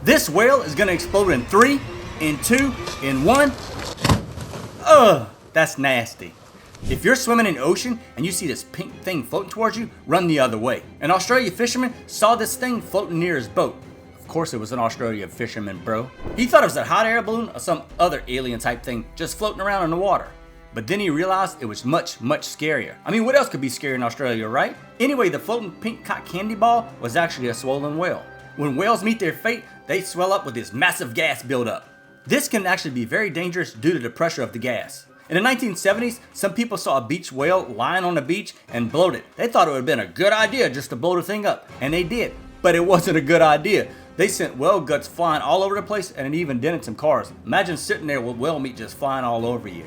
This whale is gonna explode in 3, in 2, in 1. Ugh, that's nasty. If you're swimming in the ocean and you see this pink thing floating towards you, run the other way. An Australian fisherman saw this thing floating near his boat. Of course it was an Australian fisherman, bro. He thought it was a hot air balloon or some other alien type thing just floating around in the water. But then he realized it was much, much scarier. I mean, what else could be scary in Australia, right? Anyway, the floating pink cotton candy ball was actually a swollen whale. When whales meet their fate, they swell up with this massive gas buildup. This can actually be very dangerous due to the pressure of the gas. In the 1970s, some people saw a beach whale lying on the beach and bloated. They thought it would have been a good idea just to blow the thing up, and they did. But it wasn't a good idea. They sent whale guts flying all over the place, and it even dented some cars. Imagine sitting there with whale meat just flying all over you.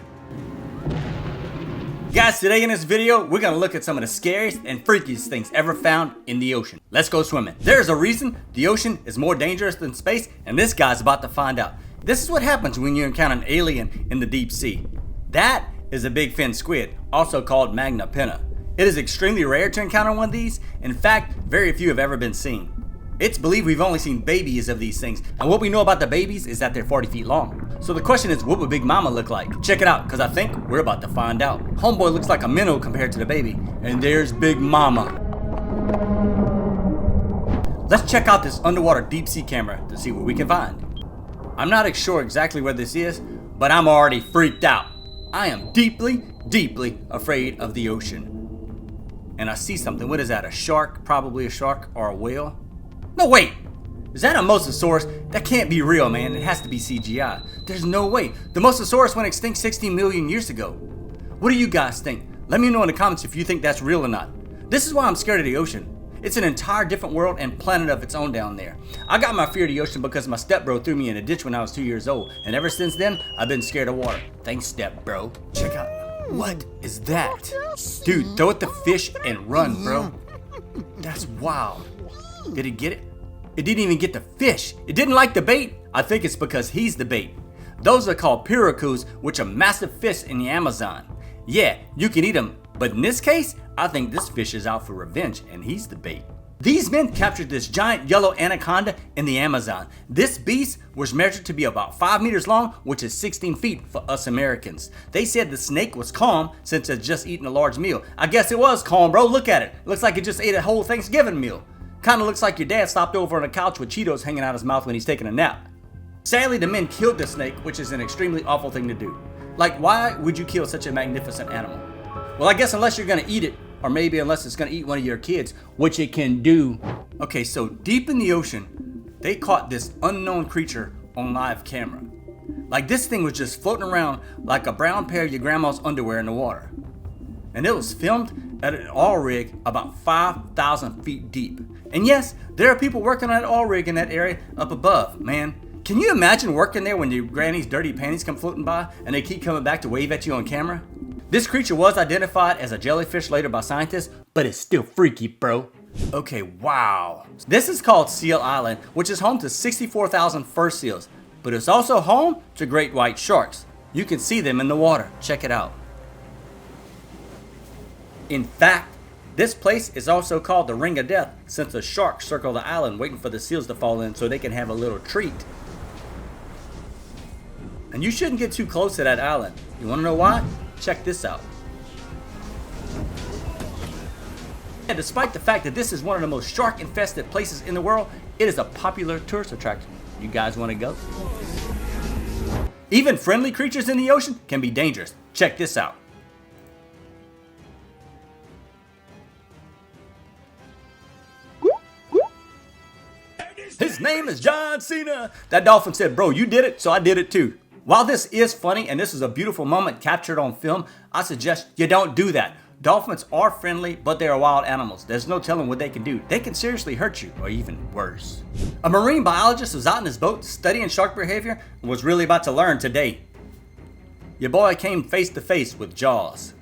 Guys, today in this video, we're gonna look at some of the scariest and freakiest things ever found in the ocean. Let's go swimming. There's a reason the ocean is more dangerous than space, and this guy's about to find out. This is what happens when you encounter an alien in the deep sea. That is a big fin squid, also called Magna pinna. It is extremely rare to encounter one of these. In fact, very few have ever been seen. It's believed we've only seen babies of these things, and what we know about the babies is that they're 40 feet long. So the question is, what would Big Mama look like? Check it out, because I think we're about to find out. Homeboy looks like a minnow compared to the baby, and there's Big Mama. Let's check out this underwater deep sea camera to see what we can find. I'm not sure exactly where this is, but I'm already freaked out. I am deeply, deeply afraid of the ocean. And I see something. What is that? A shark? Probably a shark or a whale? No, wait! Is that a Mosasaurus? That can't be real, man. It has to be CGI. There's no way. The Mosasaurus went extinct 16 million years ago. What do you guys think? Let me know in the comments if you think that's real or not. This is why I'm scared of the ocean. It's an entire different world and planet of its own down there. I got my fear of the ocean because my stepbro threw me in a ditch when I was 2 years old. And ever since then, I've been scared of water. Thanks, stepbro. Check out. What is that? Dude, throw it the fish and run, bro. That's wild. Did it get it? It didn't even get the fish. It didn't like the bait. I think it's because he's the bait. Those are called piracucas, which are massive fish in the Amazon. Yeah, you can eat them, but in this case, I think this fish is out for revenge and he's the bait. These men captured this giant yellow anaconda in the Amazon. This beast was measured to be about 5 meters long, which is 16 feet for us Americans. They said the snake was calm since it had just eaten a large meal. I guess it was calm, bro. Look at it. Looks like it just ate a whole Thanksgiving meal. Kinda looks like your dad stopped over on a couch with Cheetos hanging out his mouth when he's taking a nap. Sadly, the men killed the snake, which is an extremely awful thing to do. Like, why would you kill such a magnificent animal? Well, I guess unless you're gonna eat it, or maybe unless it's gonna eat one of your kids, which it can do. Okay, so deep in the ocean, they caught this unknown creature on live camera. Like, this thing was just floating around like a brown pair of your grandma's underwear in the water. And it was filmed at an oil rig about 5,000 feet deep. And yes, there are people working on that oil rig in that area up above, man. Can you imagine working there when your granny's dirty panties come floating by and they keep coming back to wave at you on camera? This creature was identified as a jellyfish later by scientists, but it's still freaky, bro. Okay, wow. This is called Seal Island, which is home to 64,000 fur seals, but it's also home to great white sharks. You can see them in the water. Check it out. In fact, this place is also called the Ring of Death since the sharks circle the island waiting for the seals to fall in so they can have a little treat. And you shouldn't get too close to that island. You want to know why? Check this out. And despite the fact that this is one of the most shark-infested places in the world, it is a popular tourist attraction. You guys want to go? Even friendly creatures in the ocean can be dangerous. Check this out. His name is John Cena. That dolphin said, bro, you did it, so I did it too. While this is funny and this is a beautiful moment captured on film, I suggest you don't do that. Dolphins are friendly, but they are wild animals. There's no telling what they can do. They can seriously hurt you, or even worse. A marine biologist was out in his boat studying shark behavior and was really about to learn today. Your boy came face to face with Jaws.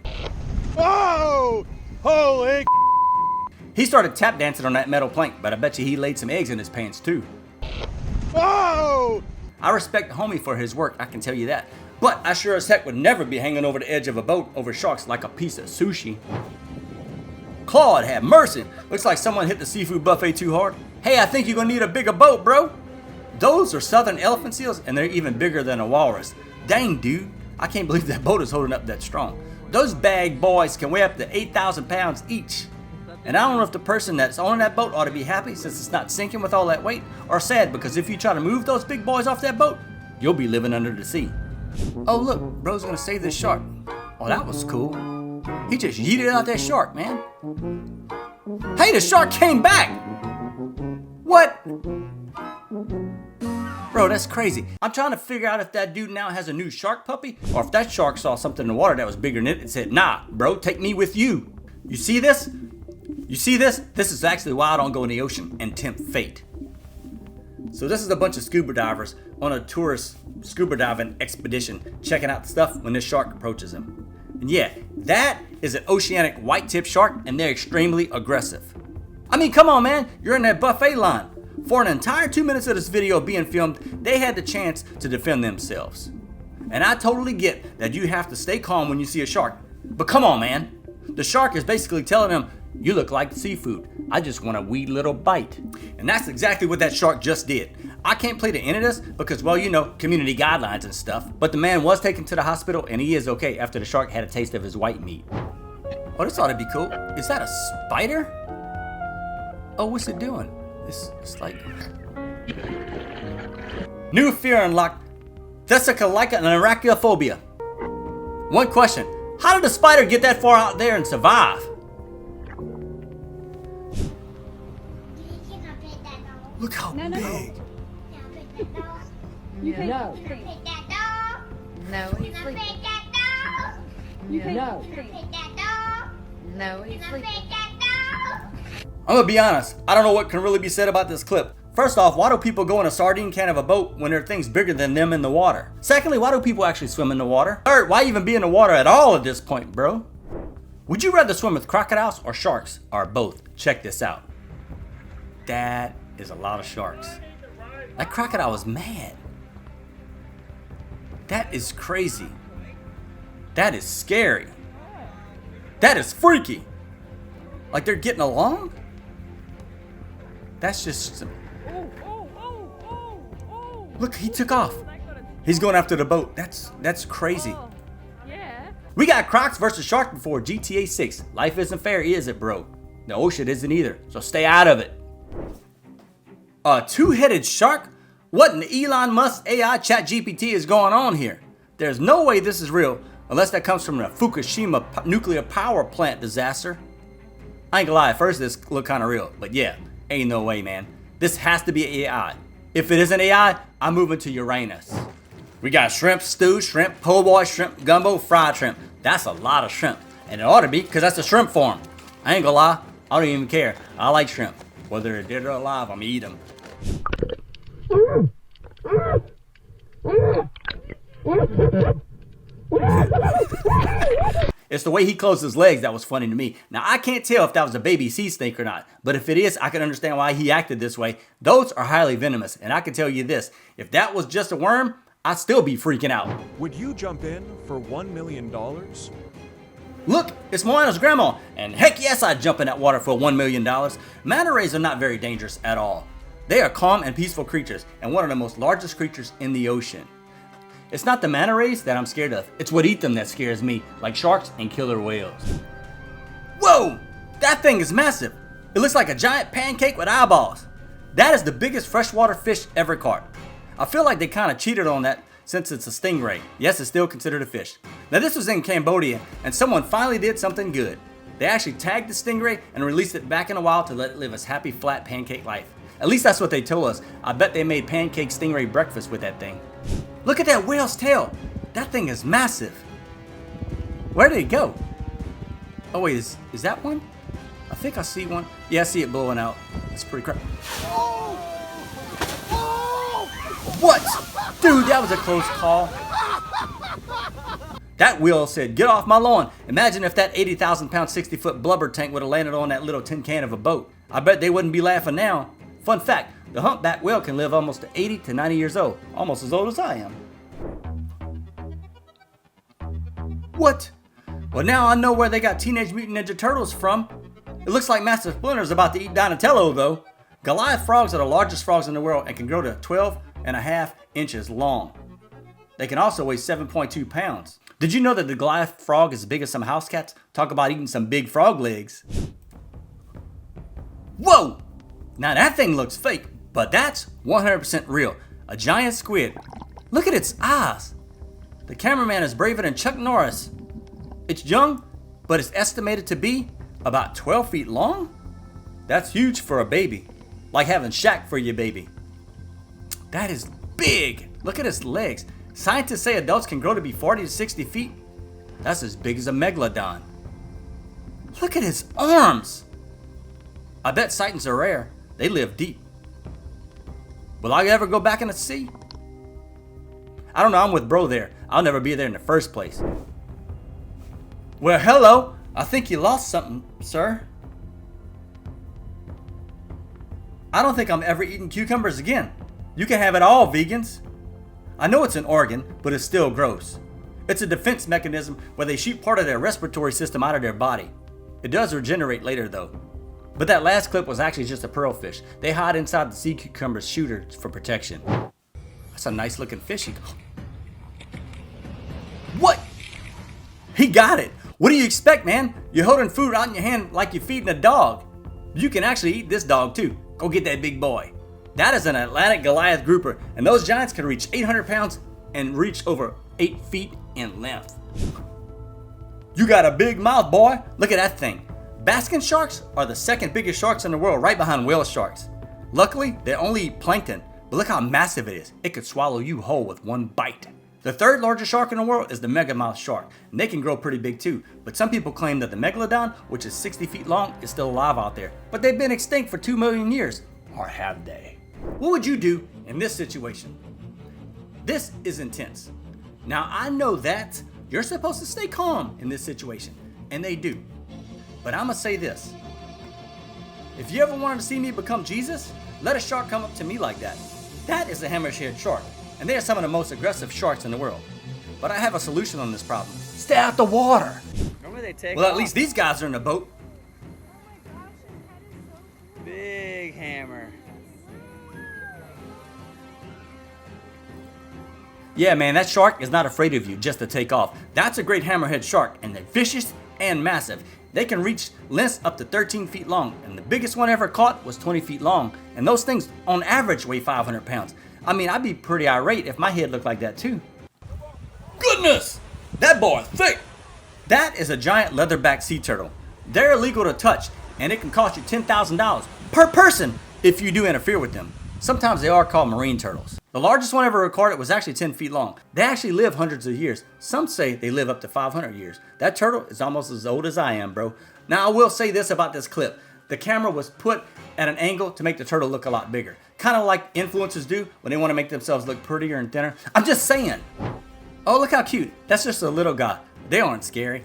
Whoa! Holy! He started tap dancing on that metal plank, but I bet you he laid some eggs in his pants too. Whoa! I respect the homie for his work, I can tell you that. But I sure as heck would never be hanging over the edge of a boat over sharks like a piece of sushi. Claude, have mercy. Looks like someone hit the seafood buffet too hard. Hey, I think you're gonna need a bigger boat, bro. Those are southern elephant seals, and they're even bigger than a walrus. Dang, dude, I can't believe that boat is holding up that strong. Those bag boys can weigh up to 8,000 pounds each. And I don't know if the person that's owning that boat ought to be happy since it's not sinking with all that weight, or sad because if you try to move those big boys off that boat, you'll be living under the sea. Oh look, bro's gonna save this shark. Oh, that was cool. He just yeeted out that shark, man. Hey, the shark came back! What? Bro, that's crazy. I'm trying to figure out if that dude now has a new shark puppy, or if that shark saw something in the water that was bigger than it and said, nah, bro, take me with you. You see this? You see this? This is actually why I don't go in the ocean and tempt fate. So this is a bunch of scuba divers on a tourist scuba diving expedition checking out the stuff when this shark approaches them. And yeah, that is an oceanic white-tip shark, and they're extremely aggressive. I mean, come on, man, you're in that buffet line. For an entire 2 minutes of this video being filmed, they had the chance to defend themselves. And I totally get that you have to stay calm when you see a shark. But come on, man. The shark is basically telling them, you look like seafood. I just want a wee little bite. And that's exactly what that shark just did. I can't play the end of this because, well, you know, community guidelines and stuff. But the man was taken to the hospital and he is okay after the shark had a taste of his white meat. Oh, this ought to be cool. Is that a spider? Oh, what's it doing? It's like... New fear unlocked. Thessalonica and arachnophobia. One question. How did the spider get that far out there and survive? Look how big. You can No. pet that dog. No, he's Can I sleeping. pet that dog? You Can no. I pet that dog? No, he's Can I sleeping. pet that dog? I'm gonna be honest, I don't know what can really be said about this clip. First off, why do people go in a sardine can of a boat when there are things bigger than them in the water? Secondly, why do people actually swim in the water? Third, why even be in the water at all at this point, bro? Would you rather swim with crocodiles or sharks, or both? Check this out. That is a lot of sharks. That crocodile is mad. That is crazy. That is scary. That is freaky. Like they're getting along? That's just... Look, he took off. He's going after the boat. That's crazy. Yeah. We got Crocs versus Shark before GTA 6. Life isn't fair, is it, bro? The ocean isn't either, so stay out of it. A two-headed shark? What in Elon Musk AI ChatGPT is going on here? There's no way this is real unless that comes from the Fukushima nuclear power plant disaster. I ain't gonna lie, at first this looked kinda real, but yeah, ain't no way, man. This has to be AI. If it isn't AI, I'm moving to Uranus. We got shrimp stew, shrimp po' boy, shrimp gumbo, fried shrimp. That's a lot of shrimp. And it ought to be, because that's a shrimp farm. I ain't gonna lie, I don't even care. I like shrimp. Whether they're dead or alive, I'm eat them. It's the way he closed his legs that was funny to me. Now, I can't tell if that was a baby sea snake or not, but if it is, I can understand why he acted this way. Those are highly venomous, and I can tell you this, if that was just a worm, I'd still be freaking out. Would you jump in for $1 million? Look, it's Moana's grandma, and heck yes, I'd jump in that water for $1 million. Manta rays are not very dangerous at all. They are calm and peaceful creatures, and one of the most largest creatures in the ocean. It's not the manta rays that I'm scared of, it's what eat them that scares me, like sharks and killer whales. Whoa! That thing is massive! It looks like a giant pancake with eyeballs. That is the biggest freshwater fish ever caught. I feel like they kind of cheated on that since it's a stingray. Yes, it's still considered a fish. Now this was in Cambodia, and someone finally did something good. They actually tagged the stingray and released it back in the wild to let it live its happy flat pancake life. At least that's what they told us. I bet they made pancake stingray breakfast with that thing. Look at that whale's tail. That thing is massive. Where did it go? Oh wait, is that one? I think I see one. Yeah, I see it blowing out. That's pretty crap. What? Dude, that was a close call. That whale said, get off my lawn. Imagine if that 80,000 pound 60-foot blubber tank would have landed on that little tin can of a boat. I bet they wouldn't be laughing now. Fun fact, the humpback whale can live almost to 80 to 90 years old. Almost as old as I am. What? Well, now I know where they got Teenage Mutant Ninja Turtles from. It looks like Master Splinter's about to eat Donatello, though. Goliath frogs are the largest frogs in the world and can grow to 12 2.5 inches long. They can also weigh 7.2 pounds. Did you know that the Goliath frog is as big as some house cats? Talk about eating some big frog legs. Whoa! Now that thing looks fake, but that's 100% real. A giant squid. Look at its eyes. The cameraman is braver than Chuck Norris. It's young, but it's estimated to be about 12 feet long? That's huge for a baby. Like having Shaq for your baby. That is big. Look at its legs. Scientists say adults can grow to be 40 to 60 feet. That's as big as a megalodon. Look at his arms. I bet sightings are rare. They live deep. Will I ever go back in the sea? I don't know, I'm with bro there. I'll never be there in the first place. Well, hello. I think you lost something, sir. I don't think I'm ever eating cucumbers again. You can have it all, vegans. I know it's an organ, but it's still gross. It's a defense mechanism where they shoot part of their respiratory system out of their body. It does regenerate later though. But that last clip was actually just a pearlfish. They hide inside the sea cucumber's shooters for protection. That's a nice looking fish. What? He got it. What do you expect, man? You're holding food out in your hand like you're feeding a dog. You can actually eat this dog too. Go get that big boy. That is an Atlantic Goliath grouper, and those giants can reach 800 pounds and reach over 8 feet in length. You got a big mouth, boy. Look at that thing. Baskin sharks are the second biggest sharks in the world, right behind whale sharks. Luckily, they only eat plankton, but look how massive it is. It could swallow you whole with one bite. The third largest shark in the world is the megamouth shark, and they can grow pretty big too, but some people claim that the megalodon, which is 60 feet long, is still alive out there, but they've been extinct for 2 million years. Or have they? What would you do in this situation? This is intense. Now I know that you're supposed to stay calm in this situation, and they do. But I'm gonna say this. If you ever wanted to see me become Jesus, let a shark come up to me like that. That is a hammerhead shark, and they are some of the most aggressive sharks in the world. But I have a solution on this problem. Stay out the water. Remember they take Well, at off? least these guys are in a boat. Big hammer. Yeah, man, that shark is not afraid of you just to take off. That's a great hammerhead shark, and they're vicious and massive. They can reach lengths up to 13 feet long, and the biggest one ever caught was 20 feet long, and those things on average weigh 500 pounds. I mean, I'd be pretty irate if my head looked like that too. Goodness! That boy's thick! That is a giant leatherback sea turtle. They're illegal to touch, and it can cost you $10,000 per person if you do interfere with them. Sometimes they are called marine turtles. The largest one ever recorded was actually 10 feet long. They actually live hundreds of years. Some say they live up to 500 years. That turtle is almost as old as I am, bro. Now I will say this about this clip. The camera was put at an angle to make the turtle look a lot bigger. Kind of like influencers do when they want to make themselves look prettier and thinner. I'm just saying. Oh, look how cute. That's just a little guy. They aren't scary.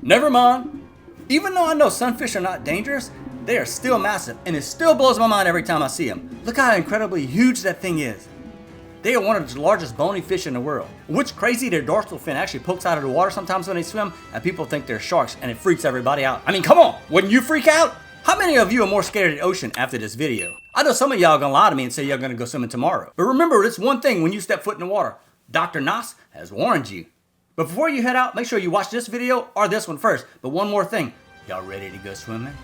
Never mind. Even though I know sunfish are not dangerous, they are still massive, and it still blows my mind every time I see them. Look how incredibly huge that thing is. They are one of the largest bony fish in the world. What's crazy, their dorsal fin actually pokes out of the water sometimes when they swim, and people think they're sharks, and it freaks everybody out. I mean, come on, wouldn't you freak out? How many of you are more scared of the ocean after this video? I know some of y'all gonna lie to me and say y'all gonna go swimming tomorrow. But remember this one thing when you step foot in the water. Dr. Nas has warned you. But before you head out, make sure you watch this video or this one first. But one more thing, y'all ready to go swimming?